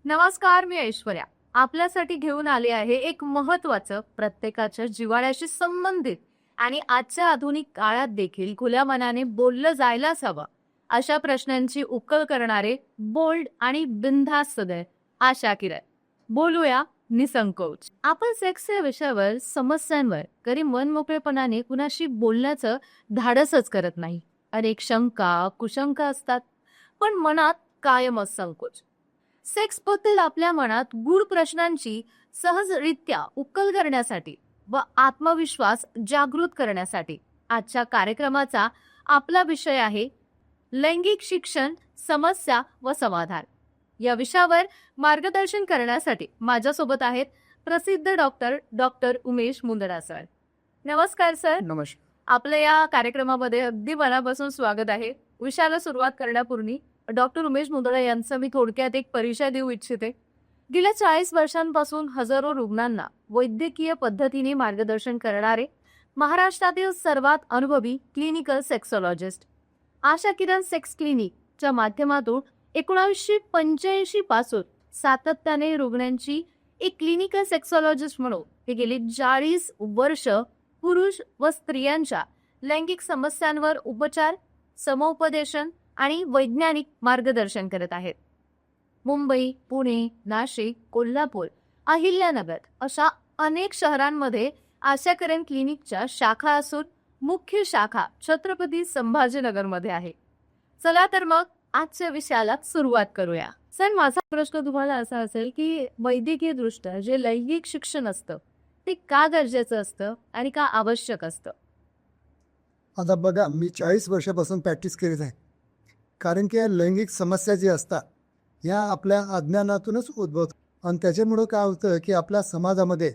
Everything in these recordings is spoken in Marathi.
नमस्कार, मी ऐश्वर्या. आपल्यासाठी घेऊन आले आहे एक महत्वाचं, प्रत्येकाच्या जिव्हाळ्याशी संबंधित आणि आजच्या आधुनिक काळात देखील खुल्या मनाने बोललं जायलाच हवं अशा प्रश्नांची उकल करणारे बोल्ड आणि बिनधास्त सदैव आशा किरण. बोलूया निसंकोच. आपण सेक्स या विषयावर, समस्यांवर कधी मनमोकळेपणाने कुणाशी बोलण्याचं धाडसच करत नाही. अनेक शंका कुशंका असतात, पण मनात कायमच संकोच. सेक्स बद्दल आपल्या मनात गूढ प्रश्नांची सहजरित्या उकल करण्यासाठी व आत्मविश्वास जागृत करण्यासाठी आजच्या कार्यक्रमाचा आपला विषय आहे लैंगिक शिक्षण, समस्या व समाधान. या विषयावर मार्गदर्शन करण्यासाठी माझ्यासोबत आहेत प्रसिद्ध डॉक्टर उमेश मुंदडा सर. नमस्कार सर. नमस्कार. आपल्या या कार्यक्रमामध्ये अगदी मनापासून स्वागत आहे. विषयाला सुरुवात करण्यापूर्वी डॉक्टर उमेश मुंदडा यांचा मी थोडक्यात एक परिचय देऊ इच्छिते. गेल्या 40 वर्षांपासून हजारो रुग्णांना वैद्यकीय पद्धतीने मार्गदर्शन करणारे महाराष्ट्रातील सर्वात अनुभवी clinical sexologist Asha Kiran sex क्लिनिकच्या माध्यमातून 1985 पासून सातत्याने रुग्णांची एक क्लिनिकल सेक्सॉलॉजिस्ट म्हणून हे गेली 40 वर्ष पुरुष व स्त्रियांच्या लैंगिक समस्यांवर उपचार, समुपदेशन आणि वैज्ञानिक मार्गदर्शन करत आहेत. मुंबई, पुणे, नाशिक, कोल्हापूर, अहिल्यानगर अशा अनेक शहरांमध्ये आशा किरण क्लिनिकच्या शाखा असून मुख्य शाखा छत्रपती संभाजीनगरमध्ये आहे. चला तर मग आजच्या विषयाला सुरुवात करूया. सर, माझा प्रश्न तुम्हाला असा असेल की वैद्यकीय दृष्ट्या जे लैंगिक शिक्षण असतं ते का गरजेचं असतं आणि का आवश्यक असतं? आता बघा, मी 40 वर्षापासून प्रॅक्टिस करीत आहे. कारण की या लैंगिक समस्या जी असतात ह्या आपल्या अज्ञानातूनच उद्भवतात आणि त्याच्यामुळं काय होतं की आपल्या समाजामध्ये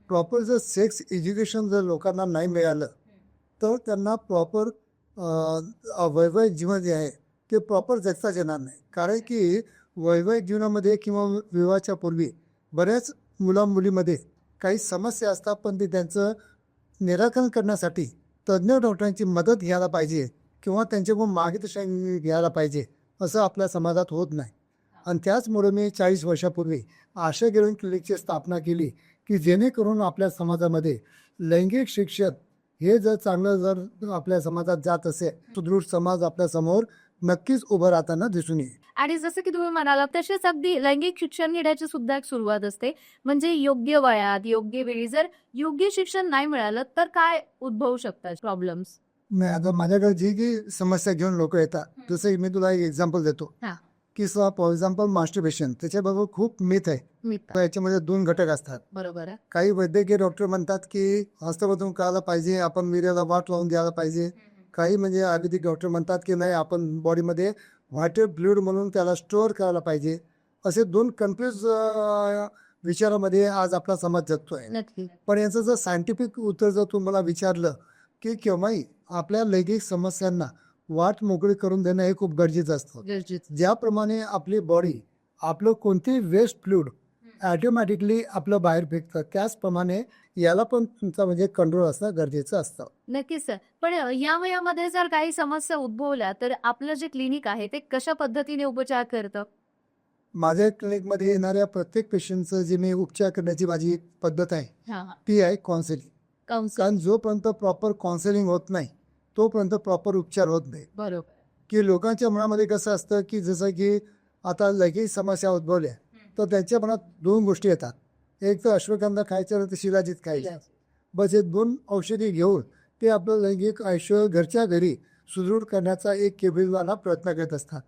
प्रॉपर जर सेक्स एज्युकेशन जर लोकांना नाही मिळालं तर त्यांना प्रॉपर वैवाहिक जीवन जे आहे ते प्रॉपर जगताच येणार नाही. कारण की वैवाहिक जीवनामध्ये किंवा विवाहाच्या पूर्वी बऱ्याच मुलामुलीमध्ये काही समस्या असतात, पण ते त्यांचं निराकरण करण्यासाठी तज्ज्ञ डॉक्टरांची मदत घ्यायला पाहिजे किंवा त्यांच्याकडून मार्गदर्शन घ्यायला पाहिजे, असं आपल्या समाजात होत नाही. आणि त्याचमुळे मी 40 वर्षापूर्वी आशा किरण क्लिनिकची स्थापना केली की जेणेकरून आपल्या समाजामध्ये लैंगिक शिक्षण हे जर चांगलं जर आपल्या समाजात जात असेल, सुदृढ समाज आपल्या समोर नक्कीच उभं राहताना दिसून येईल. आणि जसं की तुम्ही म्हणाला तसेच अगदी लैंगिक शिक्षण घेण्याची सुद्धा एक सुरुवात असते. म्हणजे योग्य वयात, योग्य वेळी जर योग्य शिक्षण नाही मिळालं तर काय उद्भवू शकतात प्रॉब्लेम्स? नाही, आता माझ्याकडे जी जी समस्या घेऊन लोक येतात, जसं की मी तुला एक एक्झाम्पल देतो की फॉर एक्झाम्पल मास्टरबेशन, त्याच्याबरोबर खूप मिथ आहे. याच्यामध्ये 2 घटक असतात. बरोबर आहे. काही वैद्यकीय डॉक्टर म्हणतात की हस्तमधून करायला पाहिजे, आपण वीर्याला वाट लावून द्यायला पाहिजे. काही म्हणजे आयुर्वेदिक डॉक्टर म्हणतात की नाही, आपण बॉडीमध्ये व्हायटर फ्लुइड म्हणून त्याला स्टोअर करायला पाहिजे. असे 2 कन्फ्यूज विचारामध्ये आज आपला समाज जगतोय. नक्की. पण याचं जर सायंटिफिक उत्तर जर तुम्हाला विचारलं की केव्हाही आपल्या लैंगिक समस्यांना वाट मोकळी करून देणं हे खूप गरजेचं असतं. ज्याप्रमाणे आपली बॉडी आपलं कोणतेही वेस्ट फ्लुइड ॲटोमॅटिकली आपलं बाहेर फेकतं, त्याचप्रमाणे याला पण तुमचा म्हणजे कंट्रोल असणं गरजेचं असतं. नक्कीच सर. पण या वयामध्ये जर काही समस्या उद्भवल्या तर आपलं जे क्लिनिक आहे ते कशा पद्धतीने उपचार करतं? माझ्या क्लिनिकमध्ये येणाऱ्या प्रत्येक पेशंटचं जे मी उपचार करण्याची माझी पद्धत आहे ती आहे काउन्सिलिंग. कारण जोपर्यंत प्रॉपर काउन्सिलिंग होत नाही तोपर्यंत प्रॉपर उपचार होत नाही. बरोबर. की लोकांच्या मनामध्ये कसं असतं की जसं की आता लैंगिक समस्या उद्भवल्या तर त्यांच्या मनात 2 गोष्टी येतात. एक तर अश्वगंधा खायचं आणि शिलाजीत खायचं. बस हे 2 औषधी घेऊन ते आपलं लैंगिक आयुष्य घरच्या घरी सुदृढ करण्याचा एक केबिलवाला प्रयत्न करत असतात.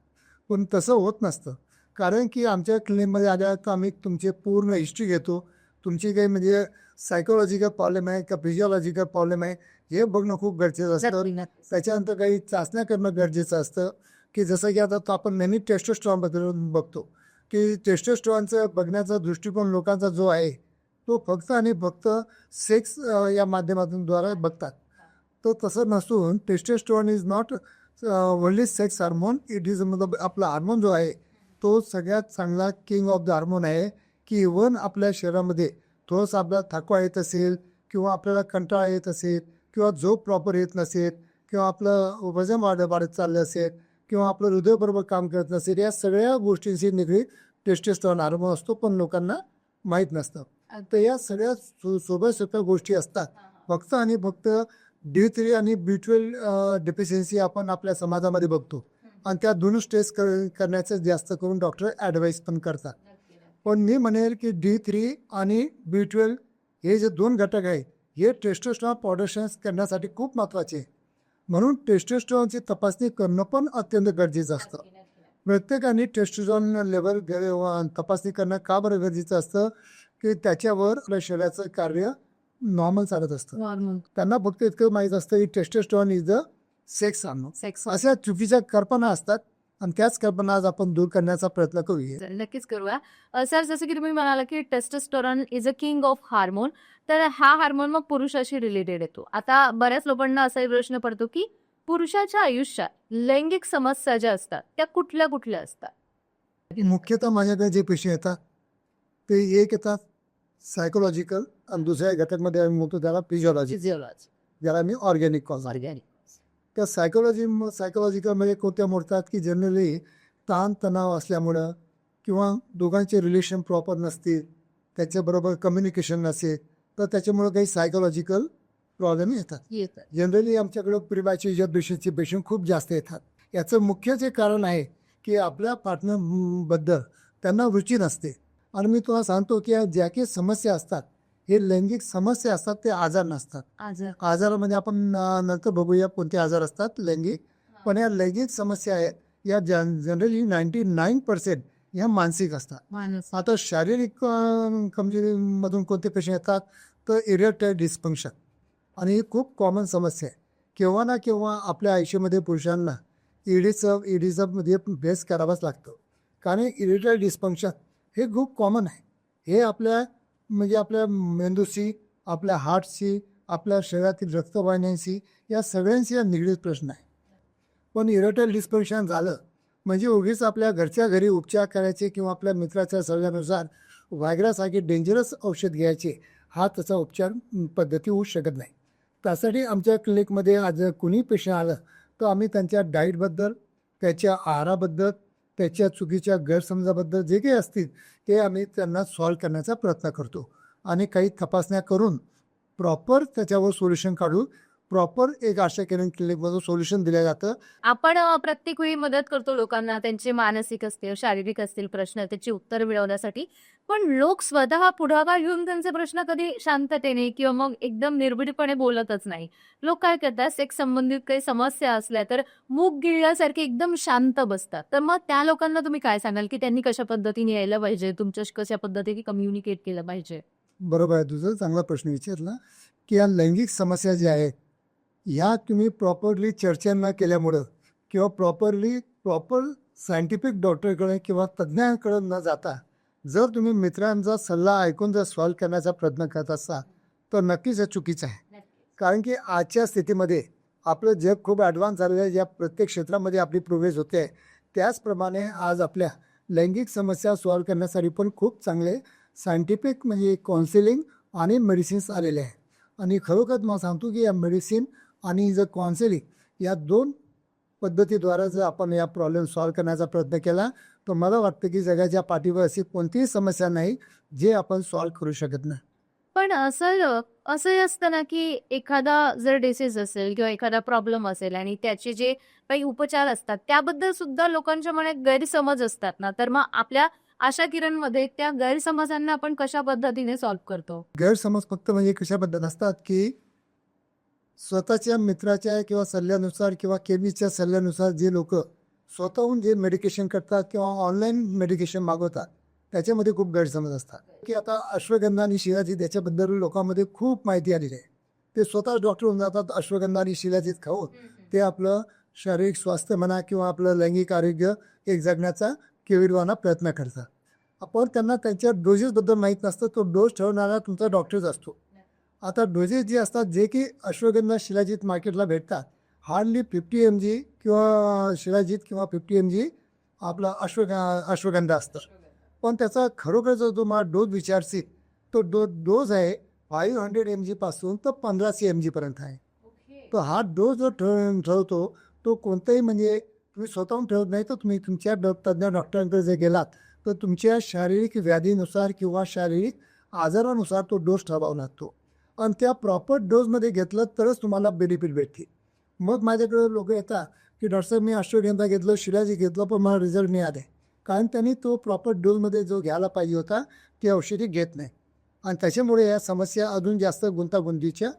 पण तसं होत नसतं. कारण की आमच्या क्लिनिकमध्ये आल्या तर आम्ही तुमचे पूर्ण हिस्ट्री घेतो. तुमची काही म्हणजे सायकोलॉजिकल प्रॉब्लेम आहे का फिजिओलॉजिकल प्रॉब्लेम आहे हे बघणं खूप गरजेचं असतं. त्याच्यानंतर काही चाचण्या करणं गरजेचं असतं. की जसं की आता आपण नेहमी टेस्टोस्टेरॉनबद्दल बघतो की टेस्टोस्टेरॉनचं बघण्याचा दृष्टिकोन लोकांचा जो आहे तो फक्त आणि फक्त सेक्स या माध्यमातून द्वारे बघतात. तो तसं नसून testosterone is not only sex hormone, it is मतलब आपला हार्मोन जो आहे तो सगळ्यात चांगला किंग ऑफ द हार्मोन आहे. की इव्हन आपल्या शरीरामध्ये थोडंसं आपल्याला थकवा येत असेल किंवा आपल्याला कंटाळा येत असेल किंवा झोप प्रॉपर येत नसेल किंवा आपलं वजन वाढत चाललं असेल किंवा आपलं हृदय बरोबर काम करत नसेल, या सगळ्या गोष्टींशी निगडीत टेस्टोस्टेरॉन हार्मोन असतो, पण लोकांना माहीत नसतं. तर या सगळ्या सोप्या सोप्या गोष्टी असतात. फक्त आणि फक्त D3 आणि B12 डेफिशियन्सी आपण आपल्या समाजामध्ये बघतो आणि त्या दोनच टेस्ट करण्याचं जास्त करून डॉक्टर ॲडवाईस पण करतात. पण मी म्हणेल की D3 आणि B12 हे जे 2 घटक आहेत हे टेस्टोस्टेरॉन प्रोडक्शन करण्यासाठी खूप महत्त्वाचे आहे. म्हणून टेस्टोस्टेरॉनची तपासणी करणं पण अत्यंत गरजेचं असतं. प्रत्येकाने टेस्टोस्टेरॉन लेवल तपासणी करणं का बरं गरजेचं असतं की त्याच्यावर आपल्या शरीराचं कार्य नॉर्मल चालत असतं. नॉर्मल त्यांना फक्त इतकं माहीत असतं की testosterone is the sex hormone. Sex अशा चुकीच्या कल्पना असतात आणि त्याच कल्पना आज आपण दूर करण्याचा प्रयत्न करूया. नक्कीच करूया. सर जसं की तुम्ही म्हणाला की testosterone is a king of hormone, तर हा हार्मोन मग पुरुषाशी रिलेटेड येतो. आता बऱ्याच लोकांना असाही प्रश्न पडतो की पुरुषाच्या आयुष्यात लैंगिक समस्या ज्या असतात त्या कुठल्या कुठल्या असतात? मुख्यतः माझ्याकडे जे पेशंट येतात ते एक येतात सायकोलॉजिकल आणि दुसऱ्या घटकमध्ये आम्ही म्हणतो त्याला फिजिओलॉजी, फिजिओलॉजी, ज्याला मी ऑर्गॅनिक कॉज. ऑर्गॅनिक. त्या सायकोलॉजिकलमध्ये कोणत्या मोडतात की जनरली ताणतणाव असल्यामुळं किंवा दोघांचे रिलेशन प्रॉपर नसतील, त्याच्याबरोबर कम्युनिकेशन नसेल, तर त्याच्यामुळं काही सायकोलॉजिकल प्रॉब्लेम येतात. जनरली आमच्याकडं प्रिमॅच्युअर पेशंटचे पेशंट खूप जास्त येतात. याचं मुख्य जे कारण आहे की आपल्या पार्टनरबद्दल त्यांना रुची नसते. आणि मी तुम्हाला सांगतो की ज्या काही समस्या असतात हे लैंगिक समस्या असतात, ते आजार नसतात. आजारामध्ये आपण नंतर बघूया कोणते आजार असतात लैंगिक. पण या लैंगिक समस्या आहेत या जनरली 99% ह्या मानसिक असतात. आता शारीरिक कमजोरीमधून कोणते पेशंट येतात तर इरेक्टाईल डिस्फंक्शन, आणि ही खूप कॉमन समस्या आहे. केव्हा ना केव्हा आपल्या आयुष्यामध्ये पुरुषांना ईडीसमध्ये बेस करावाच लागतो, कारण इरेक्टाईल डिस्फंक्शन हे खूप कॉमन आहे. हे आपल्या मेंदूशी, आपल्या हार्टशी, आपल्या शरीरातील रक्तवाहिन्यांशी, या सगळ्यांशी निगडीत प्रश्न आहे. पण इरेक्टाईल डिस्फंक्शन झालं म्हणजे उगीच आपल्या घरच्या घरी उपचार करायचे किंवा आपल्या मित्राच्या सल्ल्यानुसार व्हायग्रासारखे डेंजरस औषध घ्यायचे, हा त्याचा उपचार पद्धती होऊ शकत नाही. त्यासाठी आमच्या क्लिनिकमध्ये आज कुणी पेशंट आलं तर आम्ही त्यांच्या डाईटबद्दल, त्याच्या आहाराबद्दल, त्याच्या चुकीच्या गैरसमजाबद्दल जे काही असतील ते आम्ही त्यांना सॉल्व करण्याचा प्रयत्न करतो आणि काही तपासण्या करून प्रॉपर त्याच्यावर सोल्युशन काढून प्रॉपर एक आशा केंद्र क्लिनिकमधून सोल्युशन दिलं जातं. आपण प्रत्येक वेळी मदत करतो लोकांना त्यांचे मानसिक असतील, शारीरिक असतील प्रश्न त्याची उत्तर मिळवण्यासाठी. पण लोक स्वतः पुढाकार घेऊन त्यांचे प्रश्न कधी शांततेने किंवा मग एकदम निर्भीडपणे बोलतच नाही. लोक काय करतात, सेक्स संबंधित काही समस्या असल्या तर मूग गिळल्यासारखे एकदम शांत बसतात. तर मग त्या लोकांना तुम्ही काय सांगाल की त्यांनी कशा पद्धतीने यायला पाहिजे, तुमच्याशी कशा पद्धतीने कम्युनिकेट केलं पाहिजे? बरोबर आहे, तुझं चांगला प्रश्न विचारला की या लैंगिक समस्या ज्या आहेत ह्या तुम्ही प्रॉपरली चर्चा न केल्यामुळं किंवा प्रॉपर सायंटिफिक डॉक्टरकडे किंवा तज्ज्ञांकडे न जाता जर तुम्ही मित्रांचा सल्ला ऐकून जर सॉल्व करण्याचा प्रयत्न करत असाल तर नक्कीच हे चुकीचं आहे. कारण की आजच्या स्थितीमध्ये आपलं जग खूप ॲडव्हान्स झालेलं आहे. ज्या प्रत्येक क्षेत्रामध्ये आपली प्रोग्रेस होते आहे त्याचप्रमाणे आज आपल्या लैंगिक समस्या सॉल्व करण्यासाठी पण खूप चांगले सायंटिफिक म्हणजे काउन्सिलिंग आणि मेडिसिन्स आलेले आहे. आणि खरोखर मला सांगतो की या मेडिसिन आणि जर काउन्सिलिंग या 2 पद्धतीद्वारे जर आपण या प्रॉब्लेम सॉल्व करण्याचा प्रयत्न केला तर मला वाटतं की जगाच्या पाठीवर अशी कोणतीही समस्या नाही जे आपण सॉल्व करू शकत नाही. पण असंही असतं ना की एखादा जर डिसीज असेल किंवा एखादा प्रॉब्लेम असेल आणि त्याचे जे काही उपचार असतात त्याबद्दल सुद्धा लोकांच्या मनात गैरसमज असतात ना, तर मग आपल्या आशा किरणमध्ये त्या गैरसमजांना आपण कशा पद्धतीने सॉल्व्ह करतो? गैरसमज फक्त म्हणजे कशा पद्धत असतात की स्वतःच्या मित्राच्या किंवा सल्ल्यानुसार किंवा केमिस्टच्या सल्ल्यानुसार जे लोक स्वतःहून जे मेडिकेशन करतात किंवा ऑनलाईन मेडिकेशन मागवतात त्याच्यामध्ये खूप गैरसमज असतात. की आता अश्वगंधा आणि शिलाजीत याच्याबद्दल लोकांमध्ये खूप माहिती आलेली आहे. ते स्वतः डॉक्टर होऊन जातात, अश्वगंधा आणि शिलाजीत खाऊन ते आपलं शारीरिक स्वास्थ्य म्हणा किंवा आपलं लैंगिक आरोग्य एक जगण्याचा केविरवाना प्रयत्न करतात. आपण त्यांना त्यांच्या डोजेसबद्दल माहीत नसतं. तो डोस ठरवणारा तुमचा डॉक्टरच असतो. आता डोजेस जे असतात जे की अश्वगंधा शिलाजीत मार्केटला भेटतात हार्डली 50 mg किंवा शिलाजीत किंवा 50 mg आपला अश्वगंधा असतं. पण त्याचा खरोखर जो तुम्हाला डोस विचारशील तो डोस आहे 500 mg पासून तर 1500 mg पर्यंत आहे. तो हा डोस जो ठरवतो तो कोणताही म्हणजे तुम्ही स्वतःहून ठरवत नाही, तर तुम्ही तुमच्या तज्ज्ञ डॉक्टरांकडे जर गेलात तर तुमच्या शारीरिक व्याधीनुसार किंवा शारीरिक आजारानुसार तो डोस ठरवावा लागतो आणि त्या प्रॉपर डोसमध्ये घेतलं तरच तुम्हाला बेनिफिट भेटते. मग माझ्याकडे लोक येतात की डॉक्टर साहेब मी अश्वगंधा घेतलं, शिलाजी घेतलं, पण मला रिझल्ट नाही आले. कारण त्यांनी तो प्रॉपर डोसमध्ये जो घ्यायला पाहिजे होता ती औषधी घेत नाही आणि त्याच्यामुळे या समस्या अजून जास्त गुंतागुंतीच्या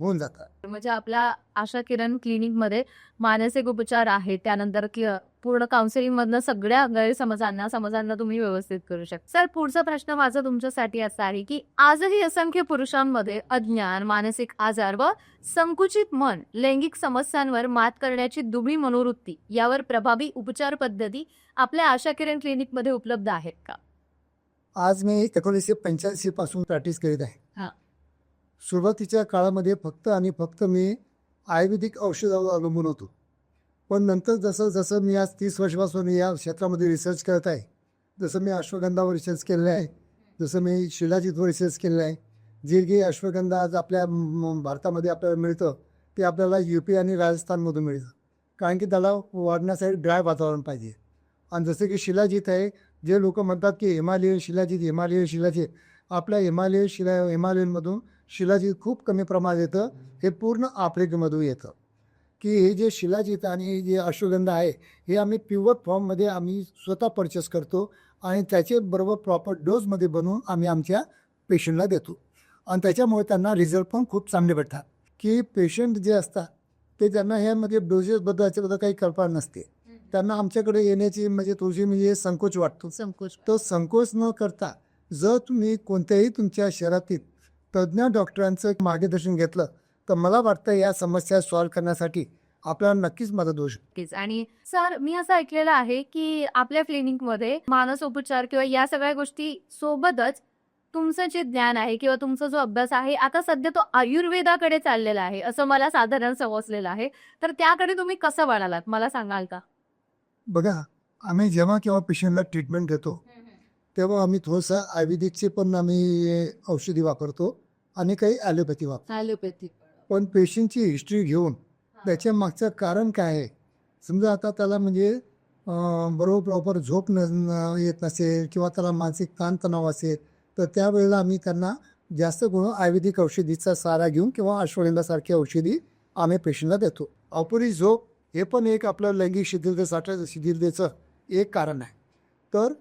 होऊन जातात. म्हणजे आपल्या आशा किरण क्लिनिकमध्ये मानसिक उपचार आहेत, त्यानंतर पूर्ण काउन्सिलिंग मधनं सगळ्या समजांना तुम्ही व्यवस्थित करू शकता. सर, पुढचा प्रश्न माझा तुमच्यासाठी असा आहे की आजही असंख्य पुरुषांमध्ये अज्ञान, मानसिक आजार व संकुचित मन, लैंगिक समस्यांवर मात करण्याची दुबळी मनोवृत्ती यावर प्रभावी उपचार पद्धती आपल्या आशा किरण क्लिनिकमध्ये उपलब्ध आहेत का? आज मी 1985 पासून प्रॅक्टिस करीत आहे. हा. सुरुवातीच्या काळामध्ये फक्त आणि फक्त मी आयुर्वेदिक औषधावर अवलंबून होतो. पण नंतर जसं जसं मी आज 30 वर्षापासून या क्षेत्रामध्ये रिसर्च करत आहे, जसं मी अश्वगंधावर रिसर्च केलेलं आहे, जसं मी शिलाजीतवर रिसर्च केलेलं आहे. जे काही अश्वगंधा आज आपल्या भारतामध्ये आपल्याला मिळतं ते आपल्याला UP आणि राजस्थानमधून मिळतं. कारण की त्याला वाढण्यासाठी ड्राय वातावरण पाहिजे. आणि जसं की शिलाजीत आहे, जे लोक म्हणतात की हिमालयन शिलाजीत, आपल्या हिमालयनमधून शिलाजीत खूप कमी प्रमाणात येतं. हे पूर्ण आफ्रिकेमधून येतं. की हे जे शिलाजीत आणि हे जे अश्वगंधा आहे हे आम्ही प्युअर फॉर्ममध्ये आम्ही स्वतः परचेस करतो आणि त्याचे बरोबर प्रॉपर डोसमध्ये बनवून आम्ही आमच्या पेशंटला देतो आणि त्याच्यामुळे त्यांना रिझल्ट पण खूप चांगले भेटतात. की पेशंट जे असतात ते त्यांना ह्यामध्ये डोसेसबद्दल काही कल्पना नसते. त्यांना आमच्याकडे येण्याची म्हणजे संकोच वाटतो. तो संकोच न करता जर तुम्ही कोणत्याही तुमच्या शहरातील तज्ज्ञ डॉक्टरांचं मार्गदर्शन घेतलं तर मला वाटतं या समस्या सॉल्व्ह करण्यासाठी आपल्याला नक्कीच मदत होऊ शकते. नक्कीच. आणि सर, मी असं ऐकलेलं आहे की आपल्या क्लिनिकमध्ये मानसोपचार किंवा या सगळ्या गोष्टी सोबतच तुमचं जे ज्ञान आहे किंवा तुमचा जो अभ्यास आहे आता सध्या तो आयुर्वेदाकडे चाललेला आहे असं मला साधारण समजलेलं आहे. तर त्याकडे तुम्ही कसं वळालात मला सांगाल का? बघा, आम्ही जेव्हा केव्हा पेशंटला ट्रीटमेंट देतो तेव्हा आम्ही थोडंसं आयुर्वेदिकचे पण आम्ही औषधी वापरतो आणि काही ॲलोपॅथी वापरतो. ॲलोपॅथी. पण पेशंटची हिस्ट्री घेऊन त्याच्या मागचं कारण काय आहे, समजा आता त्याला बरोबर प्रॉपर झोप येत नसेल किंवा त्याला मानसिक ताणतणाव असेल तर त्यावेळेला आम्ही त्यांना जास्त करून आयुर्वेदिक औषधीचा सहारा घेऊन किंवा अश्वगंधासारखी औषधी आम्ही पेशंटला देतो. अपुरी झोप हे पण एक आपलं लैंगिक शिथिलतेचं एक कारण आहे. तर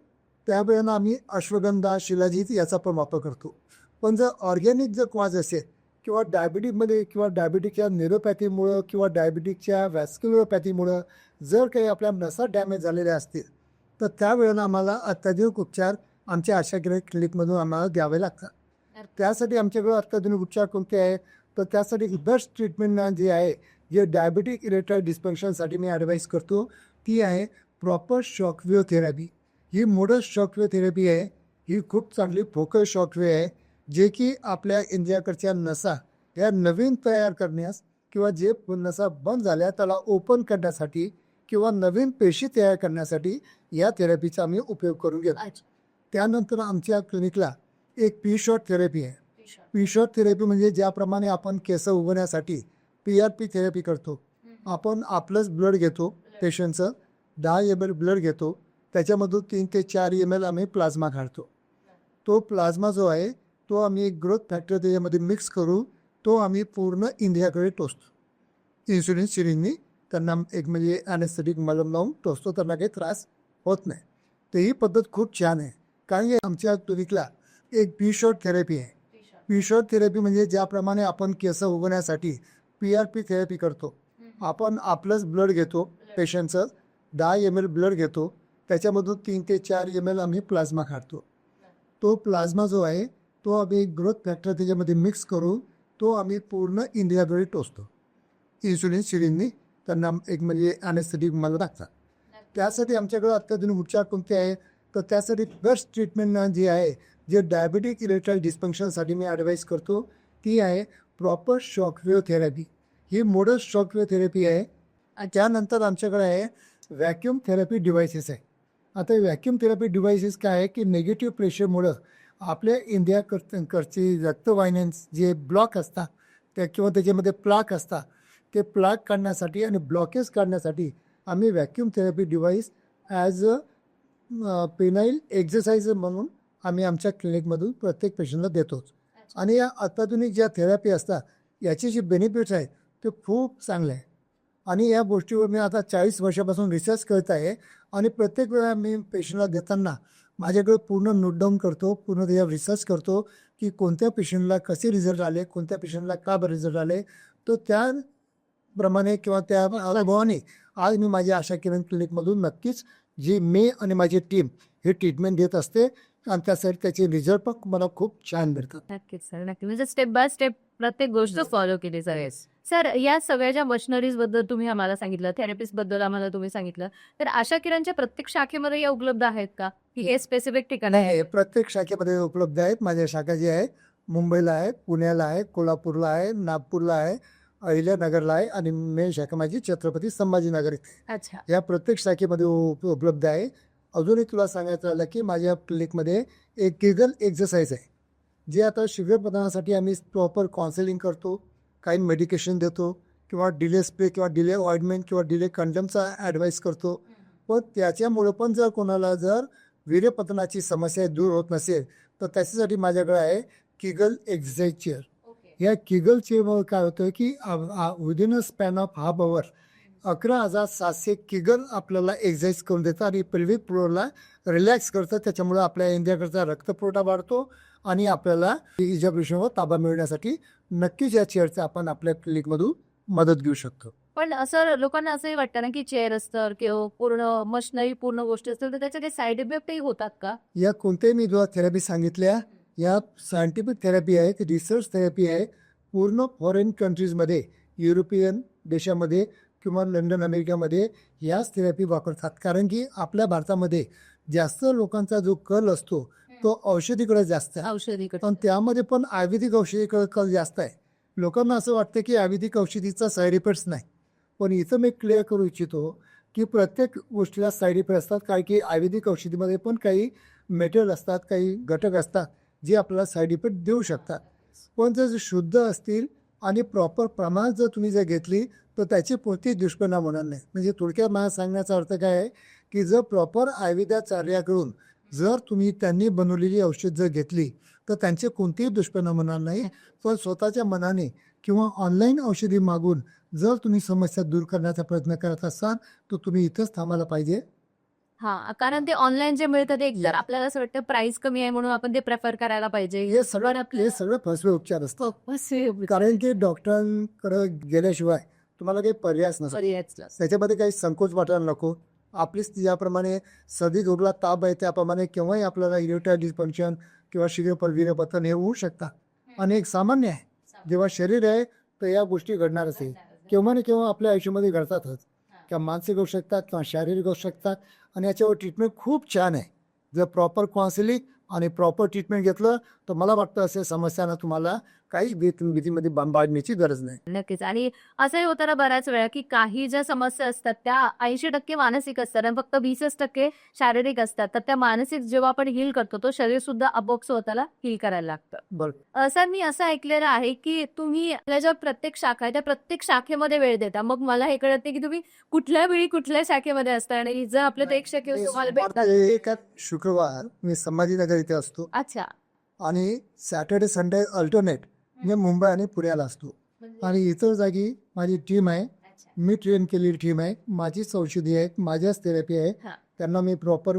त्यावेळेला आम्ही अश्वगंधा, शिलाजीत याचा पण वापर करतो. पण जर ऑर्गॅनिक जर क्वाज असेल किंवा डायबिटीजमध्ये किंवा डायबिटीकच्या न्यूरोपॅथीमुळं किंवा डायबिटीकच्या व्हॅस्क्युलोपॅथीमुळं जर काही आपल्या नसा डॅमेज झालेल्या असतील तर त्यावेळेला आम्हाला अत्याधुनिक उपचार आमच्या आशा किरण क्लिनिकमधून आम्हाला द्यावे लागतात. त्यासाठी आमच्याकडे अत्याधुनिक उपचार कोणते आहे तर त्यासाठी बेस्ट ट्रीटमेंट जे आहे, जे डायबिटिक इरेक्टाईल डिस्फंक्शनसाठी मी ॲडवाईस करतो ती आहे प्रॉपर शॉकवेव्ह थेरपी. ही मोडस शॉकवेव्ह थेरपी आहे. ही खूप चांगली फोकस शॉकवेव्ह आहे जे की आपल्या इंडियाकडच्या नसा या नवीन तयार करण्यास किंवा जे नसा बंद झाल्या त्याला ओपन करण्यासाठी किंवा नवीन पेशी तयार करण्यासाठी या थेरपीचा आम्ही उपयोग करून घेतो. त्यानंतर आमच्या क्लिनिकला एक पी-शॉट थेरपी आहे. पी-शॉट थेरपी म्हणजे ज्याप्रमाणे आपण केस उगवण्यासाठी PRP थेरपी करतो. आपण आपलंच ब्लड घेतो, पेशंटचं 10 ml ब्लड घेतो, त्याच्यामधून 3 ते 4 ml आम्ही प्लाझ्मा काढतो. तो प्लाझ्मा जो आहे तो आम्ही ग्रोथ फॅक्टर त्याच्यामध्ये मिक्स करू, तो आम्ही पूर्ण इंडियाकडे टोचतो. इन्सुलिन सिरिंजनी त्यांना एक ॲनेस्थेटिक मलम लावून टोचतो, त्यांना काही त्रास होत नाही. तर ही पद्धत खूप छान आहे. कारण की आमच्या क्लिनिकला एक पी-शॉट थेरपी आहे. पी-शॉट थेरपी म्हणजे ज्याप्रमाणे आपण केस उगवण्यासाठी PRP थेरपी करतो, आपण आपलंच ब्लड घेतो, पेशंटचं 10 ml ब्लड घेतो, त्याच्यामधून 3 ते 4 ml आम्ही प्लाझ्मा काढतो. तो प्लाझ्मा जो आहे तो आम्ही ग्रोथ फॅक्टर त्याच्यामध्ये मिक्स करून तो आम्ही पूर्ण इंडियाकडे टोचतो. इन्सुलिन सिरिंजनी त्यांना एक ॲनेस्थेटिक मला लागतात. त्यासाठी आमच्याकडे अत्याधुनिक उपचार कोणते आहे तर त्यासाठी बेस्ट ट्रीटमेंट जी आहे, जे डायबिटिक इरेक्टाईल डिस्फंक्शनसाठी मी ॲडवाईस करतो ती आहे प्रॉपर शॉकवेव्ह थेरपी. ही मोडस शॉकवेव्ह थेरपी आहे. त्यानंतर आमच्याकडे आहे व्हॅक्यूम थेरपी डिव्हायसेस आहे. आता व्हॅक्यूम थेरपी डिव्हायसेस काय आहे की निगेटिव्ह प्रेशरमुळं आपल्या इंडियाकडची रक्तवाहिन्यांचे जे ब्लॉक असतात त्या किंवा त्याच्यामध्ये प्लाक असतात ते प्लाक काढण्यासाठी आणि ब्लॉकेज काढण्यासाठी आम्ही vacuum therapy device as a penile exercise म्हणून आम्ही आमच्या क्लिनिकमधून प्रत्येक पेशंटला देतोच. आणि या अत्याधुनिक ज्या थेरपी असतात याचे जे बेनिफिट्स आहेत ते खूप चांगले आहे. आणि या गोष्टीवर मी आता 40 वर्षापासून रिसर्च करत आहे आणि प्रत्येक वेळा मी पेशंटला देताना माझ्याकडे पूर्ण नोट डाऊन करतो, पूर्ण त्याच्यावर रिसर्च करतो की कोणत्या पेशंटला कसे रिझल्ट आले, कोणत्या पेशंटला का बरं रिझल्ट आले. तर त्याप्रमाणे किंवा त्या अनुभवाने आज मी माझ्या आशा किरण क्लिनिकमधून नक्कीच जी मी आणि माझी टीम हे ट्रीटमेंट देत असते आणि त्यासाठी त्याचे रिझल्ट पण मला खूप छान मिळतात. नक्कीच सर, नक्की. म्हणजे स्टेप बाय स्टेप प्रत्येक गोष्ट फॉलो केली जाईल. सर, या सगळ्या ज्या मशिनरीज बद्दल तुम्ही आम्हाला सांगितलं, थेरपिस्ट बद्दल आम्हाला तुम्ही सांगितलं, तर आशा किरणच्या प्रत्येक शाखेमध्ये या उपलब्ध आहेत का, की हे स्पेसिफिक ठिकाण आहे? नाही, प्रत्येक शाखेमध्ये उपलब्ध आहेत. माझ्या शाखा जी आहे मुंबईला आहे, पुण्याला आहे, कोल्हापूरला आहे, नागपूरला आहे, अहिल्यानगरला आहे आणि मेन शाखा माझी छत्रपती संभाजीनगर इथे. अच्छा. या प्रत्येक शाखेमध्ये उपलब्ध आहे. अजून एक तुला सांगायचं झालं की माझ्या क्लिनिकमध्ये एक किगल एक्झरसाइज आहे, जे आता शीघ्रपतनासाठी आम्ही प्रॉपर काउन्सिलिंग करतो, काही मेडिकेशन देतो किंवा डिले स्प्रे किंवा डिले ऑइंटमेंट किंवा डिले कंडमचा ॲडवाईस करतो. पण त्याच्यामुळे पण जर कोणाला जर वीर्यपतनाची समस्या दूर होत नसेल तर त्याच्यासाठी माझ्याकडे आहे किगल एक्झरसाइज चेअर. या किगल चेअरवर काय होतं की within a span of half hour 11,700 किगल आपल्याला एक्झरसाइज करून देतं आणि पेल्विक फ्लोअरला रिलॅक्स करतं. त्याच्यामुळे आपल्या इंद्रियाकडचा रक्तपुरवठा वाढतो आणि आपल्याला इजापेशंटवर ताबा मिळण्यासाठी नक्कीच या चेअरचा आपण आपल्या क्लिनिकमधून मदत घेऊ शकतो. पण असं लोकांना असंही वाटतं ना, की चेअर असतं किंवा पूर्ण मशिनरी पूर्ण गोष्टी असतील, तर त्याचे काही साईड इफेक्टही होतात का? या कोणत्याही मी जेव्हा थेरपी सांगितल्या या सायंटिफिक थेरपी आहेत, रिसर्च थेरपी आहे. पूर्ण फॉरेन कंट्रीजमध्ये, युरोपियन देशामध्ये किंवा लंडन अमेरिकामध्ये याच थेरपी वापरतात. कारण की आपल्या भारतामध्ये जास्त लोकांचा जो कल असतो तो औषधीकडे जास्त आहे. औषधीकडे. पण त्यामध्ये पण आयुर्वेदिक औषधीकडे कल जास्त आहे. लोकांना असं वाटतं की आयुर्वेदिक औषधीचा साईड इफेक्ट्स नाही. पण इथं मी क्लिअर करू इच्छितो की प्रत्येक गोष्टीला साईड इफेक्ट असतात. कारण की आयुर्वेदिक औषधीमध्ये पण काही मेटेरियल असतात, काही घटक असतात जे आपल्याला साईड इफेक्ट देऊ शकतात. पण जर शुद्ध असतील आणि प्रॉपर प्रमाणात जर तुम्ही जर घेतली तर त्याचे कोणतेही दुष्परिणाम होणार नाही. म्हणजे थोडक्यात मला सांगण्याचा अर्थ काय आहे की जर प्रॉपर आयुर्वेदाचार्याकडून जर तुम्ही त्यांनी बनवलेली औषध जर घेतली तर त्यांचे कोणतेही दुष्परिणाम होणार नाही. पण स्वतःच्या मनाने किंवा ऑनलाईन औषधी मागून जर तुम्ही समस्या दूर करण्याचा प्रयत्न करत असाल तर तुम्ही इथंच थांबायला पाहिजे. हां, कारण ते ऑनलाईन जे मिळतं ते जर आपल्याला असं वाटतं प्राइस कमी आहे म्हणून आपण ते प्रेफर करायला पाहिजे. हे सगळं फसवे उपचार असतात. कारण की डॉक्टरांकडे गेल्याशिवाय तुम्हाला काही पर्यायच नसतो. त्याच्यामध्ये काही संकोच वाटायला नको. आपली ज्याप्रमाणे सर्दी खोकला ताप आहे त्याप्रमाणे केव्हाही आपल्याला इरेक्टाईल डिस्फंक्शन किंवा वीर्यपतन हे होऊ शकतात आणि एक सामान्य आहे. जेव्हा शरीर आहे तर या गोष्टी घडणारच आहे. केव्हा ना केव्हा आपल्या आयुष्यामध्ये घडतातच. किंवा मानसिक होऊ शकतात किंवा शारीरिक होऊ शकतात आणि याच्यावर ट्रीटमेंट खूप छान आहे. जर प्रॉपर काउन्सिलिंग आणि प्रॉपर ट्रीटमेंट घेतलं तर मला वाटतं अशा समस्यांना तुम्हाला काही भीतीमध्ये बांधण्याची गरज नाही. नक्कीच. आणि असंही होतं ना बऱ्याच वेळा, की काही ज्या समस्या असतात त्या 80% मानसिक असतात आणि फक्त 20% शारीरिक असतात. तर त्या मानसिक जेव्हा आपण हील करतो तो शरीर सुद्धा आपोआप स्वतःला हील करायला लागतं. बरं. सर, मी असं ऐकलेलं आहे की तुम्ही आपल्या ज्या प्रत्येक शाखा आहे त्या प्रत्येक शाखेमध्ये वेळ देता. मग मला हे कळत नाही की तुम्ही कुठल्या वेळी कुठल्या शाखेमध्ये असता आणि जर आपल्या तर एक शाखेवर तुम्हाला एका शुक्रवार मी संभाजीनगर इथे असतो अच्छा. आणि सॅटर्डे संडे अल्टरनेट मी मुंबई आणि पुण्याला असतो. आणि इतर जागी माझी टीम आहे, मी ट्रेन केलेली टीम आहे, माझीच औषधी आहेत, माझ्याच थेरपी आहे. हा. त्यांना मी प्रॉपर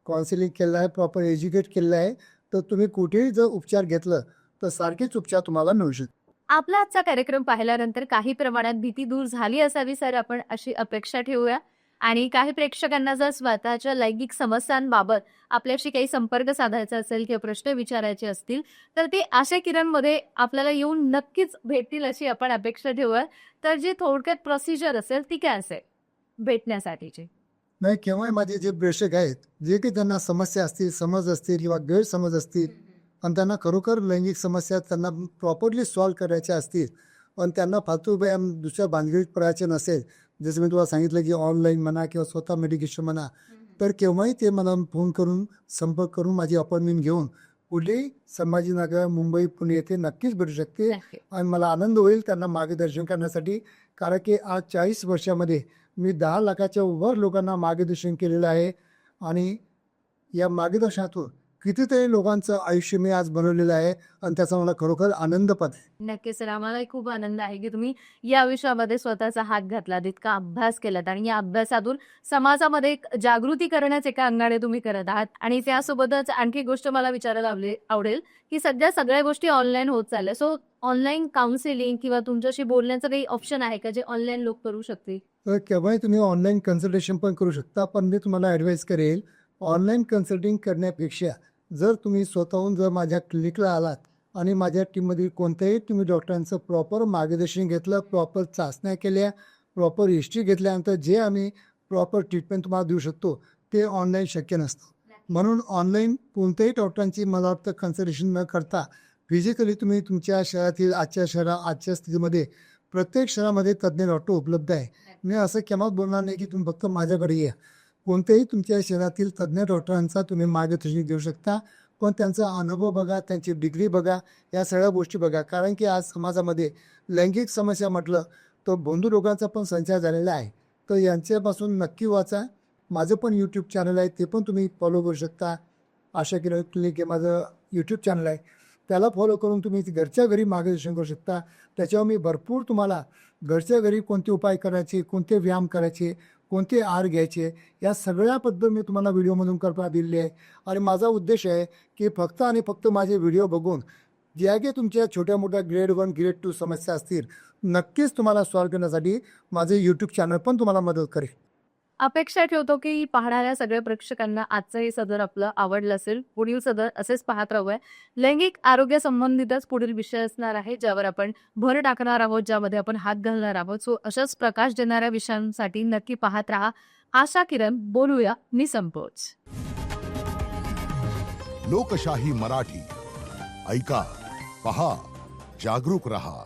काउन्सिलिंग केलं आहे, प्रॉपर एज्युकेट केलेलं आहे. तर तुम्ही कुठेही जर उपचार घेतलं तर सारखेच उपचार तुम्हाला मिळू शकतात. आपला आजचा कार्यक्रम पाहिल्यानंतर काही प्रमाणात भीती दूर झाली असावी सर, आपण अशी अपेक्षा ठेवूया. आणि काही प्रेक्षकांना जर स्वतःच्या लैंगिक समस्यांबाबत आपल्याशी काही संपर्क साधायचा असेल किंवा प्रश्न विचारायचे असतील तर ते आशा किरणमध्ये आपल्याला येऊन नक्कीच भेटतील अशी आपण अपेक्षा ठेवूया. तर जी थोडक्यात प्रोसिजर असेल ती काय असेल भेटण्यासाठीची? नाही, केव्हाही माझे जे प्रेक्षक आहेत जे काही त्यांना समस्या असतील, समज असतील किंवा गैरसमज असतील आणि त्यांना खरोखर लैंगिक समस्या त्यांना प्रॉपरली सॉल्व्ह करायच्या असतील पण त्यांना फालतू दुसऱ्या भानगडीत पडायचे नसेल, जसं मी तुम्हाला सांगितलं की ऑनलाईन म्हणा किंवा स्वतः मेडिकेशन म्हणा, तर केव्हाही ते मला फोन करून संपर्क करून माझी अपॉइंटमेंट घेऊन पुढे संभाजीनगर, मुंबई, पुणे येथे नक्कीच भेटू शकते. आणि मला आनंद होईल त्यांना मार्गदर्शन करण्यासाठी. कारण की आज 40 वर्षामध्ये मी 10 लाखाच्या वर लोकांना मार्गदर्शन केलेलं आहे आणि या मार्गदर्शनातून कितीतरी लोकांचं आयुष्य मी आज बनवलेलं आहे आणि त्याचा मला खरोखर आनंद पण आहे. नक्कीच सर, आम्हालाही खूप आनंद आहे की तुम्ही या विषयामध्ये स्वतःचा हात घातलात, इतका अभ्यास केलात आणि या अभ्यासातून समाजामध्ये एक जागृती करण्याचे एका अंगाने तुम्ही करत आहात. आणि त्यासोबतच आणखी एक गोष्ट मला विचारायला आवडेल की सध्या सगळ्या गोष्टी ऑनलाईन होत चालल्या. सो ऑनलाईन काउन्सिलिंग किंवा तुमच्याशी बोलण्याचं काही ऑप्शन आहे का जे ऑनलाईन लोक करू शकतील? तर केव्हाही तुम्ही ऑनलाईन कन्सल्टेशन पण करू शकता, पण मी तुम्हाला ॲडवाईस करेल ऑनलाईन कन्सल्टिंग करण्यापेक्षा जर तुम्ही स्वतःहून जर माझ्या क्लिनिकला आलात आणि माझ्या टीममधील कोणत्याही तुम्ही डॉक्टरांचं प्रॉपर मार्गदर्शन घेतलं, प्रॉपर चाचण्या केल्या, प्रॉपर हिस्ट्री घेतल्यानंतर जे आम्ही प्रॉपर ट्रीटमेंट तुम्हाला देऊ शकतो ते ऑनलाईन शक्य नसतं. म्हणून ऑनलाईन कोणत्याही डॉक्टरांची मला वाटतं कन्सल्टेशन न करता फिजिकली तुम्ही तुमच्या शहरातील आजच्या स्थितीमध्ये प्रत्येक शहरामध्ये तज्ज्ञ डॉक्टर उपलब्ध आहे. मी असं केव्हाच बोलणार नाही की तुम्ही फक्त माझ्याकडे या. कोणत्याही तुमच्या शहरातील तज्ज्ञ डॉक्टरांचा तुम्ही मार्गदर्शन घेऊ शकता, पण त्यांचा अनुभव बघा, त्यांची डिग्री बघा, या सगळ्या गोष्टी बघा. कारण की आज समाजामध्ये लैंगिक समस्या म्हटलं तर भोंदू रोगाचा पण संचार झालेला आहे. तर यांच्यापासून नक्की वाचा. माझं पण यूट्यूब चॅनल आहे, ते पण तुम्ही फॉलो करू शकता. आशा क्लिनिक हे माझं यूट्यूब चॅनल आहे, त्याला फॉलो करून तुम्ही घरच्या घरी मार्गदर्शन करू शकता. त्याच्यावर मी भरपूर तुम्हाला घरच्या घरी कोणते उपाय करायचे, कोणते व्यायाम करायचे, कोणते आहार घ्यायचे, या सगळ्याबद्दल मी तुम्हाला व्हिडिओमधून कल्पना दिलेली आहे. आणि माझा उद्देश आहे की फक्त आणि फक्त माझे व्हिडिओ बघून ज्या काही तुमच्या छोट्या मोठ्या ग्रेड 1 ग्रेड 2 समस्या असतील नक्कीच तुम्हाला सॉल्व्ह करण्यासाठी माझे यूट्यूब चॅनल पण तुम्हाला मदत करेल. अपेक्षा ठेवतो की पाहणाऱ्या सगळ्या प्रेक्षकांना आजचं हे सदर आपलं आवडलं असेल. पुढील सदर असेच पाहत राहूया. लैंगिक आरोग्य संबंधितच पुढील विषय असणार आहे, ज्यावर आपण भर टाकणार आहोत, ज्यामध्ये आपण हात घालणार आहोत. सो अशाच प्रकाश देणाऱ्या विषयांसाठी नक्की पाहत राहा. आशा किरण, बोलूया निसंकोच. लोकशाही मराठी ऐका, पहा, जागरूक रहा.